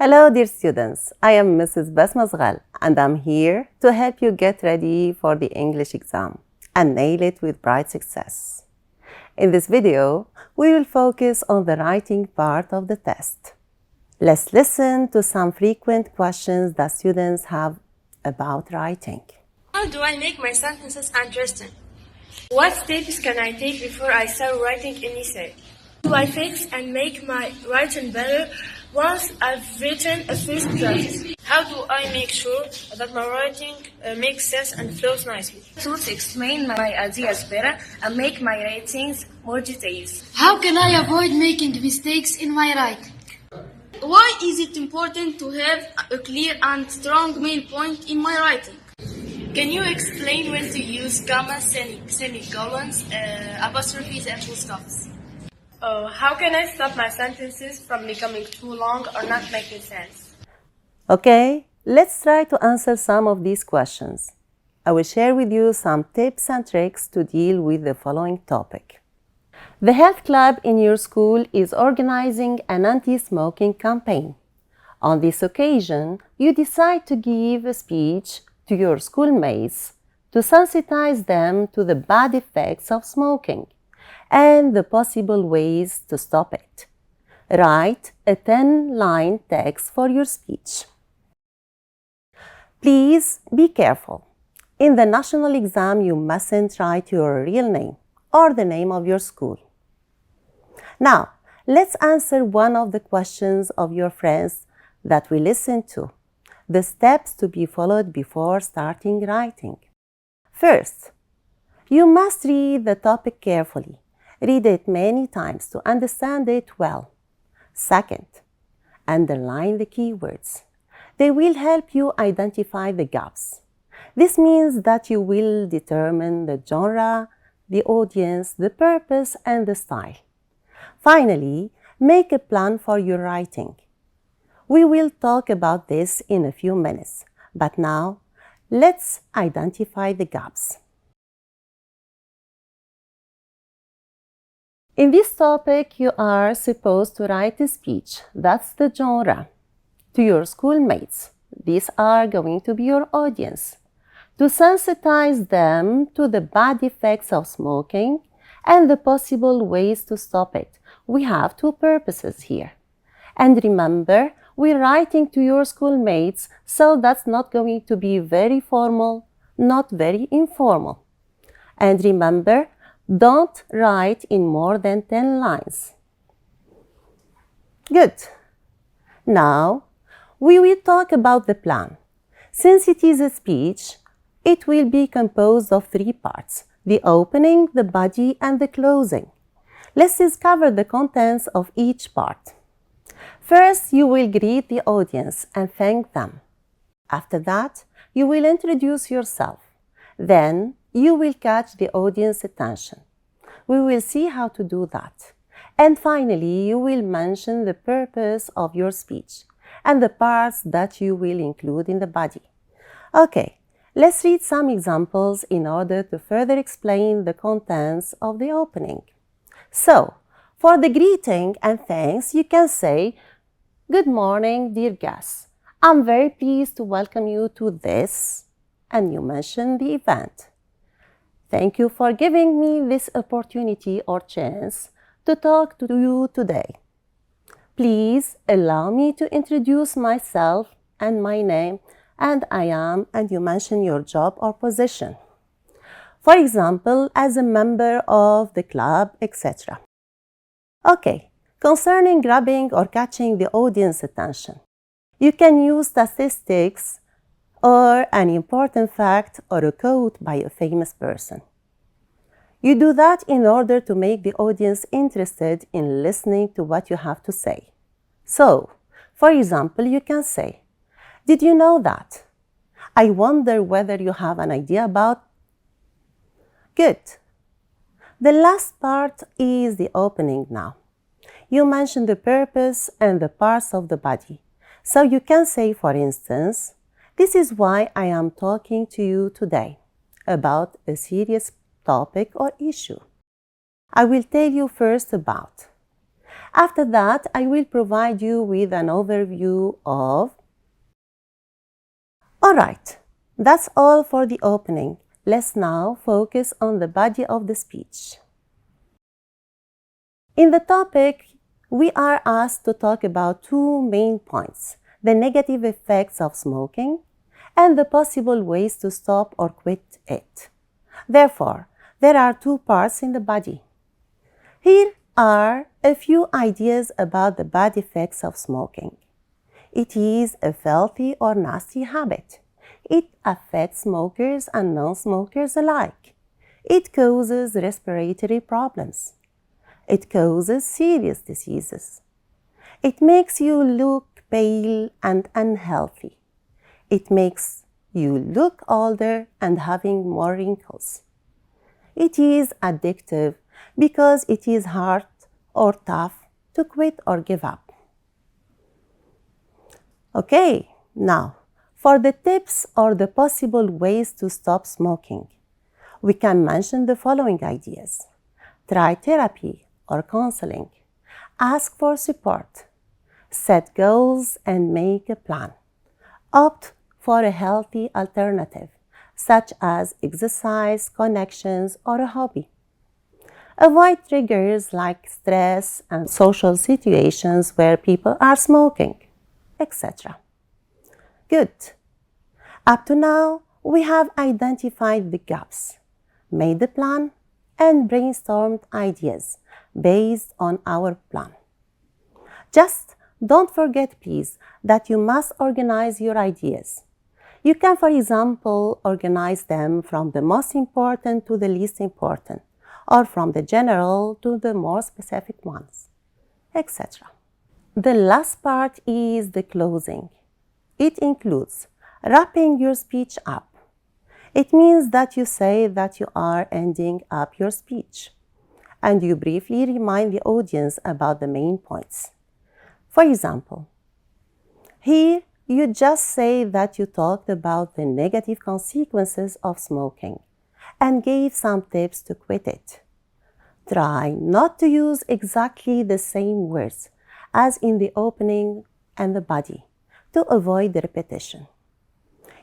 Hello, dear students. I am Mrs. Basma and I'm here to help you get ready for the English exam and nail it with bright success. In this video, we will focus on the writing part of the test. Let's listen to some frequent questions that students have about writing. How do I make my sentences interesting? What steps can I take before I start writing an essay? Do I fix and make my writing better once I've written a first draft? How do I make sure that my writing makes sense and flows nicely? To explain my ideas better and make my writings more detailed. How can I avoid making mistakes in my writing? Why is it important to have a clear and strong main point in my writing? Can you explain when to use commas, semicolons, apostrophes, and full stops? How can I stop my sentences from becoming too long or not making sense? Okay, let's try to answer some of these questions. I will share with you some tips and tricks to deal with the following topic. The health club in your school is organizing an anti-smoking campaign. On this occasion, you decide to give a speech to your schoolmates to sensitize them to the bad effects of smoking and the possible ways to stop it. Write a 10-line text for your speech. Please be careful. In the national exam, you mustn't write your real name or the name of your school. Now, let's answer one of the questions of your friends that we listened to. The steps to be followed before starting writing. First, you must read the topic carefully. Read it many times to understand it well. Second, underline the keywords. They will help you identify the gaps. This means that you will determine the genre, the audience, the purpose, and the style. Finally, make a plan for your writing. We will talk about this in a few minutes, but now let's identify the gaps. In this topic, you are supposed to write a speech, that's the genre, to your schoolmates. These are going to be your audience. To sensitize them to the bad effects of smoking and the possible ways to stop it. We have two purposes here. And remember, we're writing to your schoolmates, so that's not going to be very formal, not very informal. And remember, don't write in more than 10 lines. Good. Now, we will talk about the plan. Since it is a speech, it will be composed of 3 parts: the opening, the body, and the closing. Let's discover the contents of each part. First, you will greet the audience and thank them. After that, you will introduce yourself. Then, you will catch the audience's attention. We will see how to do that. And finally, you will mention the purpose of your speech and the parts that you will include in the body. Okay, let's read some examples in order to further explain the contents of the opening. So, for the greeting and thanks, you can say, "Good morning, dear guests. I'm very pleased to welcome you to this," and you mention the event. "Thank you for giving me this opportunity or chance to talk to you today. Please allow me to introduce myself and my name, and I am," and you mention your job or position. For example, as a member of the club, etc. Okay, concerning grabbing or catching the audience attention, you can use statistics or an important fact or a quote by a famous person. You do that in order to make the audience interested in listening to what you have to say. So, for example, you can say, "Did you know that? I wonder whether you have an idea about..." Good. The last part is the opening now. You mention the purpose and the parts of the body. So you can say, for instance, "This is why I am talking to you today about a serious topic or issue. I will tell you first about." After that, I will provide you with an overview of... Alright, that's all for the opening. Let's now focus on the body of the speech. In the topic, we are asked to talk about two main points: the negative effects of smoking and the possible ways to stop or quit it. Therefore, there are two parts in the body. Here are a few ideas about the bad effects of smoking. It is a filthy or nasty habit. It affects smokers and non-smokers alike. It causes respiratory problems. It causes serious diseases. It makes you look pale and unhealthy. It makes you look older and having more wrinkles. It is addictive because it is hard or tough to quit or give up. Okay, now for the tips or the possible ways to stop smoking, we can mention the following ideas. Try therapy or counseling. Ask for support. Set goals and make a plan. Opt for a healthy alternative, such as exercise, connections, or a hobby. Avoid triggers like stress and social situations where people are smoking, etc. Good. Up to now, we have identified the gaps, made the plan, and brainstormed ideas based on our plan. Just don't forget, please, that you must organize your ideas. You can, for example, organize them from the most important to the least important, or from the general to the more specific ones, etc. The last part is the closing. It includes wrapping your speech up. It means that you say that you are ending up your speech, and you briefly remind the audience about the main points. For example, here you just say that you talked about the negative consequences of smoking and gave some tips to quit it. Try not to use exactly the same words as in the opening and the body to avoid the repetition.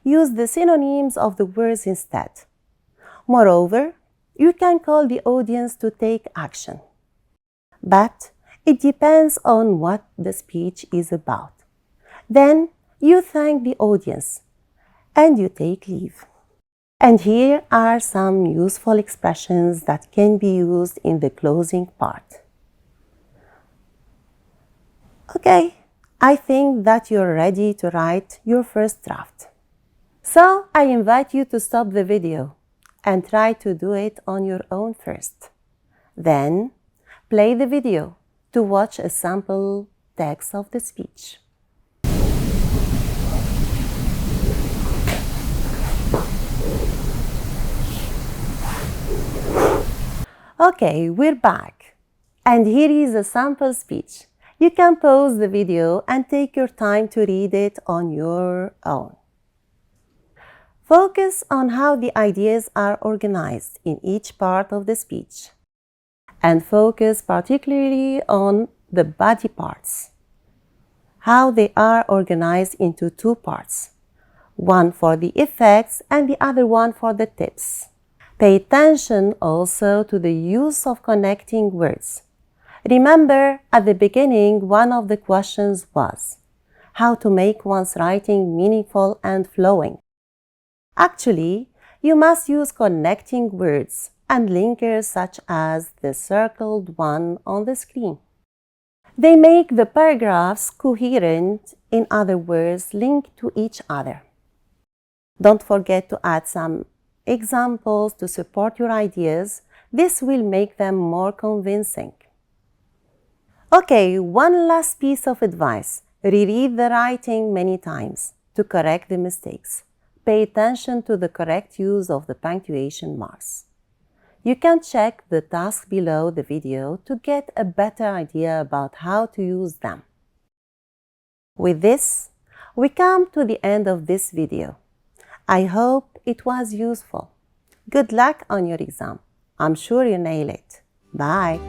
Use the synonyms of the words instead. Moreover, you can call the audience to take action. But it depends on what the speech is about. Then you thank the audience and you take leave. And here are some useful expressions that can be used in the closing part. Okay, I think that you're ready to write your first draft. So I invite you to stop the video and try to do it on your own first. Then play the video to watch a sample text of the speech. Okay, we're back. And here is a sample speech. You can pause the video and take your time to read it on your own. Focus on how the ideas are organized in each part of the speech. And focus particularly on the body parts. How they are organized into two parts. One for the effects and the other one for the tips. Pay attention also to the use of connecting words. Remember, at the beginning, one of the questions was how to make one's writing meaningful and flowing. Actually, you must use connecting words and linkers such as the circled one on the screen. They make the paragraphs coherent, in other words, linked to each other. Don't forget to add some examples to support your ideas. This will make them more convincing. Okay, one last piece of advice. Reread the writing many times to correct the mistakes. Pay attention to the correct use of the punctuation marks. You can check the task below the video to get a better idea about how to use them. With this, we come to the end of this video. I hope it was useful. Good luck on your exam. I'm sure you nail it. Bye.